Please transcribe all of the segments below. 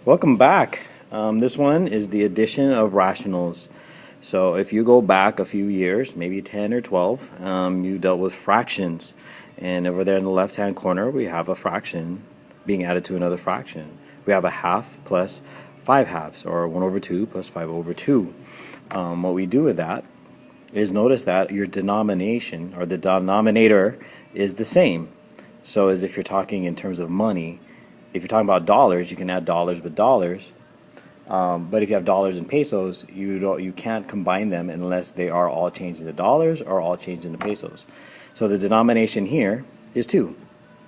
Welcome back. This one is the addition of rationals. So if you go back a few years, maybe 10 or 12, you dealt with fractions. And over there in the left-hand corner, we have a fraction being added to another fraction. We have a half plus 5 halves, or 1 over 2 plus 5 over 2. What we do with that is notice that your denomination, or the denominator, is the same. So as if you're talking in terms of money, if you're talking about dollars, you can add dollars with dollars. But if you have dollars and pesos, you can't combine them unless they are all changed into dollars or all changed into pesos. So the denomination here is 2.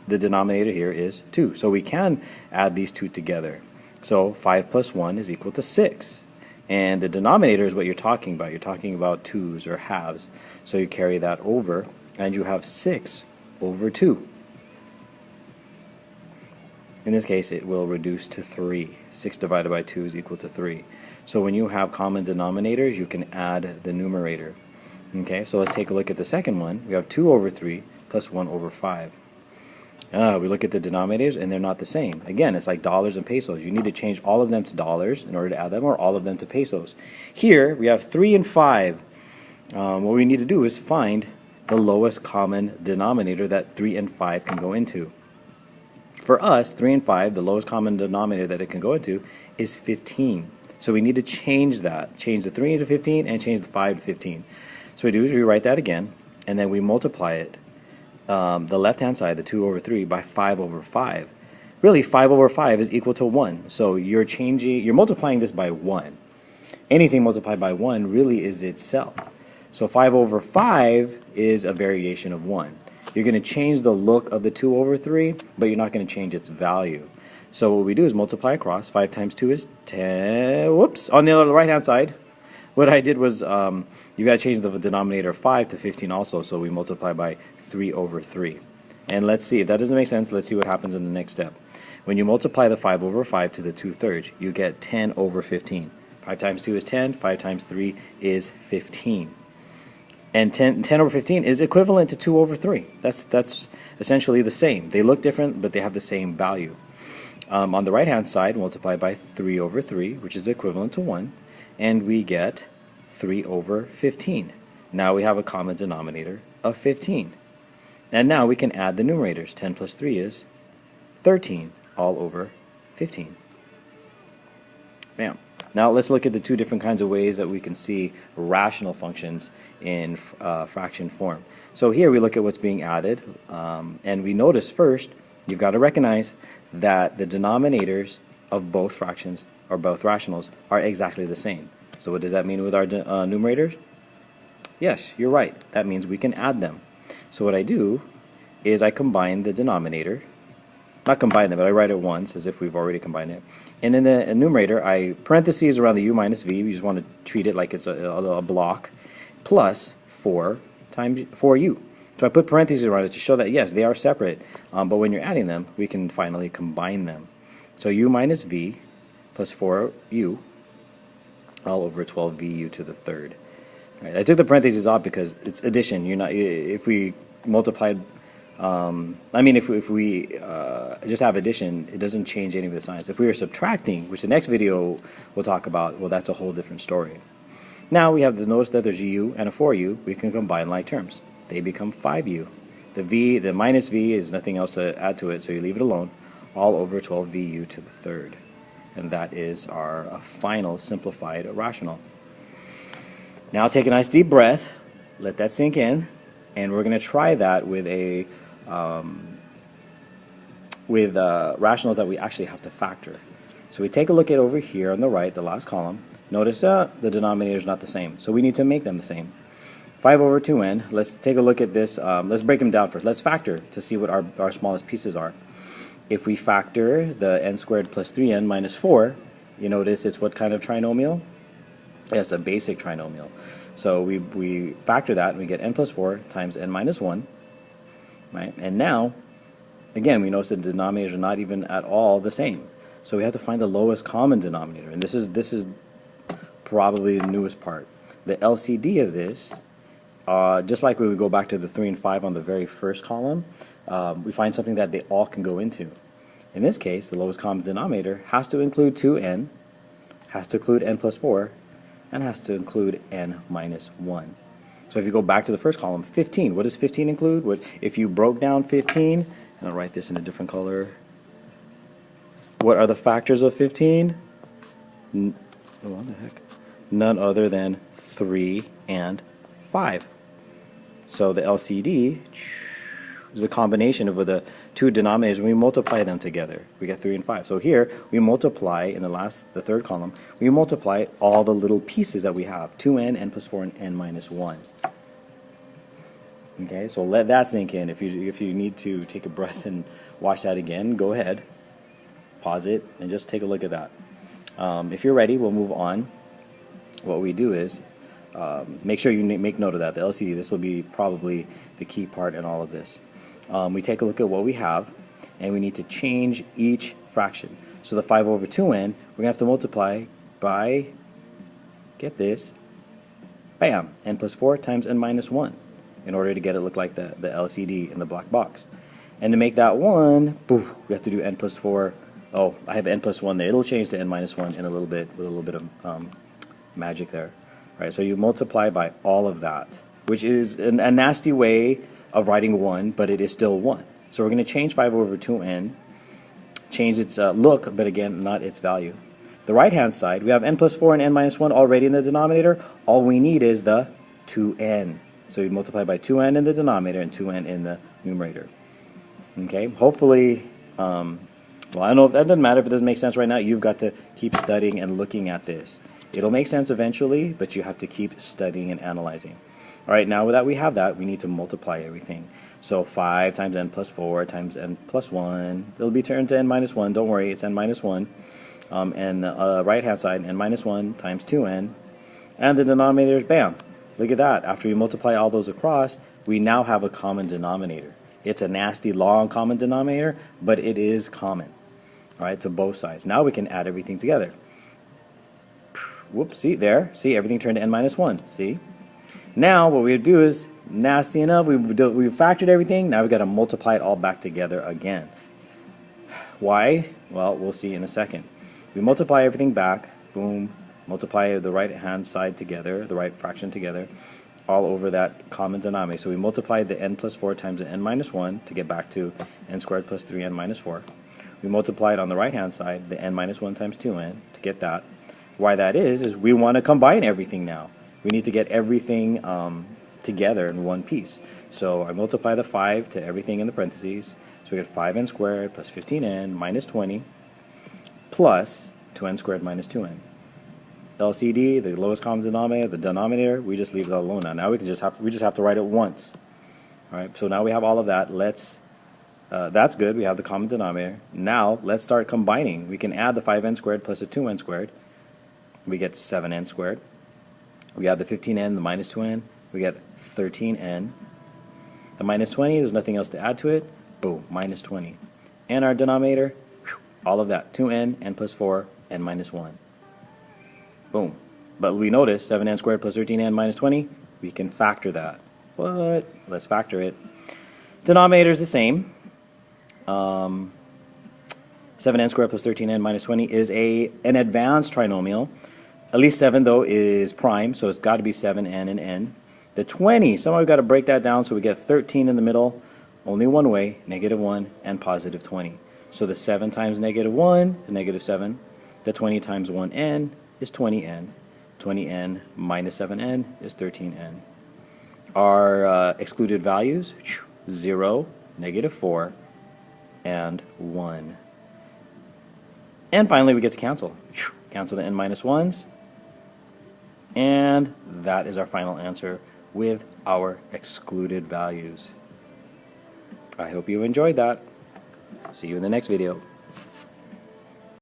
The denominator here is 2. So we can add these two together. So 5 plus 1 is equal to 6. And the denominator is what you're talking about. You're talking about twos or halves. So you carry that over, and you have 6 over 2. In this case, it will reduce to 3. 6 divided by 2 is equal to 3. So when you have common denominators, you can add the numerator. Okay, so let's take a look at the second one. We have 2 over 3 plus 1 over 5. We look at the denominators, and they're not the same. Again, it's like dollars and pesos. You need to change all of them to dollars in order to add them, or all of them to pesos. Here, we have 3 and 5. What we need to do is find the lowest common denominator that 3 and 5 can go into. For us, 3 and 5, the lowest common denominator that it can go into is 15. So we need to change that. Change the 3 into 15 and change the 5 to 15. So what we do is we write that again, and then we multiply it, the left-hand side, the 2 over 3, by 5 over 5. Really, 5 over 5 is equal to 1. So you're multiplying this by 1. Anything multiplied by 1 really is itself. So 5 over 5 is a variation of 1. You're going to change the look of the 2 over 3, but you're not going to change its value. So what we do is multiply across. 5 times 2 is 10. Whoops. On the right-hand side, what I did was you got to change the denominator 5 to 15 also, so we multiply by 3 over 3. And let's see. If that doesn't make sense, let's see what happens in the next step. When you multiply the 5 over 5 to the 2/3, you get 10 over 15. 5 times 2 is 10. 5 times 3 is 15. And 10 over 15 is equivalent to 2 over 3. That's essentially the same. They look different, but they have the same value. On the right-hand side, multiply by 3 over 3, which is equivalent to 1, and we get 3 over 15. Now we have a common denominator of 15. And now we can add the numerators. 10 plus 3 is 13, all over 15. Bam. Now let's look at the two different kinds of ways that we can see rational functions in fraction form. So here we look at what's being added, and we notice first, you've got to recognize that the denominators of both fractions, or both rationals, are exactly the same. So what does that mean with our numerators? Yes, you're right. That means we can add them. So what I do is I combine the denominator. Not combine them, but I write it once as if we've already combined it. And in the numerator, I parentheses around the u minus v. We just want to treat it like it's a block, plus 4 times 4u. So I put parentheses around it to show that, yes, they are separate. But when you're adding them, we can finally combine them. So u minus v plus 4u all over 12vu to the third. All right, I took the parentheses off because it's addition. If we multiplied if we just have addition, it doesn't change any of the signs. If we are subtracting, which the next video we'll talk about, well, that's a whole different story. Now we have notice that there's a u and a 4u. We can combine like terms. They become 5u. The minus v is nothing else to add to it, so you leave it alone. All over 12vu to the third. And that is our final simplified rational. Now take a nice deep breath. Let that sink in. And we're going to try that with rationals that we actually have to factor. So we take a look at over here on the right, the last column. Notice the denominator is not the same, so we need to make them the same. 5 over 2n. Let's take a look at this. Let's break them down first. Let's factor to see what our smallest pieces are. If we factor the n squared plus 3n minus 4, you notice it's what kind of trinomial? Yes, a basic trinomial. So we factor that, and we get n plus 4 times n minus 1. Right? And now, again, we notice the denominators are not even at all the same. So we have to find the lowest common denominator. And this is probably the newest part. The LCD of this, just like when we go back to the 3 and 5 on the very first column, we find something that they all can go into. In this case, the lowest common denominator has to include 2n, has to include n plus 4, and has to include n minus 1. So if you go back to the first column, 15, what does 15 include? If you broke down 15, and I'll write this in a different color, what are the factors of 15? What the heck? None other than 3 and 5. So the LCD is a combination of the two denominators. When we multiply them together, we get 3 and 5. So here we multiply in the third column, we multiply all the little pieces that we have: 2n, n plus 4, and n minus 1. Okay, so let that sink in. If you need to take a breath and watch that again, go ahead, pause it, and just take a look at that. If you're ready, we'll move on. What we do is make sure you make note of that. The LCD, this will be probably the key part in all of this. We take a look at what we have, and we need to change each fraction. So the 5 over 2n, we're going to have to multiply by, get this, bam, n plus 4 times n minus 1 in order to get it look like the LCD in the black box. And to make that 1, poof, we have to do n plus 4. Oh, I have n plus 1 there. It'll change to n minus 1 in a little bit, with a little bit of magic there. All right, so you multiply by all of that, which is a nasty way of writing 1, but it is still 1. So we're going to change 5 over 2n, change its look, but again, not its value. The right-hand side, we have n plus 4 and n minus 1 already in the denominator. All we need is the 2n. So you multiply by 2n in the denominator and 2n in the numerator. Okay, hopefully, well, I don't know if that doesn't matter if it doesn't make sense right now. You've got to keep studying and looking at this. It'll make sense eventually, but you have to keep studying and analyzing. All right, now that we have that, we need to multiply everything. So 5 times n plus 4 times n plus 1. It'll be turned to n minus 1. Don't worry, it's n minus 1. And right-hand side, n minus 1 times 2n. And the denominator is bam. Look at that. After we multiply all those across, we now have a common denominator. It's a nasty, long common denominator, but it is common, all right, to both sides. Now we can add everything together. Whoops, see, there. See, everything turned to n minus 1. See? Now, what we do is, nasty enough, we've factored everything. Now we've got to multiply it all back together again. Why? Well, we'll see in a second. We multiply everything back. Boom. Multiply the right-hand side together, the right fraction together, all over that common denominator. So we multiply the n plus 4 times the n minus 1 to get back to n squared plus 3n minus 4. We multiply it on the right-hand side, the n minus 1 times 2n, to get that. Why that is we want to combine everything now. We need to get everything together in one piece. So I multiply the 5 to everything in the parentheses. So we get 5n squared plus 15n minus 20 plus 2n squared minus 2n. LCD, the lowest common denominator, the denominator, we just leave it alone now. Now we just have to write it once. All right, so now we have all of that. That's good. We have the common denominator. Now let's start combining. We can add the 5n squared plus the 2n squared. We get 7n squared. We add the 15n, the minus 2n. We get 13n. The minus 20, there's nothing else to add to it. Boom, minus 20. And our denominator, all of that, 2n, n plus 4, n minus 1. Boom. But we notice 7n squared plus 13n minus 20, we can factor that. What? Let's factor it. Denominator is the same. 7n squared plus 13n minus 20 is an advanced trinomial. At least 7, though, is prime, so it's got to be 7n and n. The 20, somehow we've got to break that down so we get 13 in the middle, only one way, negative 1 and positive 20. So the 7 times negative 1 is negative 7. The 20 times 1n is 20n. 20n minus 7n is 13n. Our excluded values, 0, negative 4, and 1. And finally we get to cancel. Cancel the n minus 1s. And that is our final answer with our excluded values. I hope you enjoyed that. See you in the next video.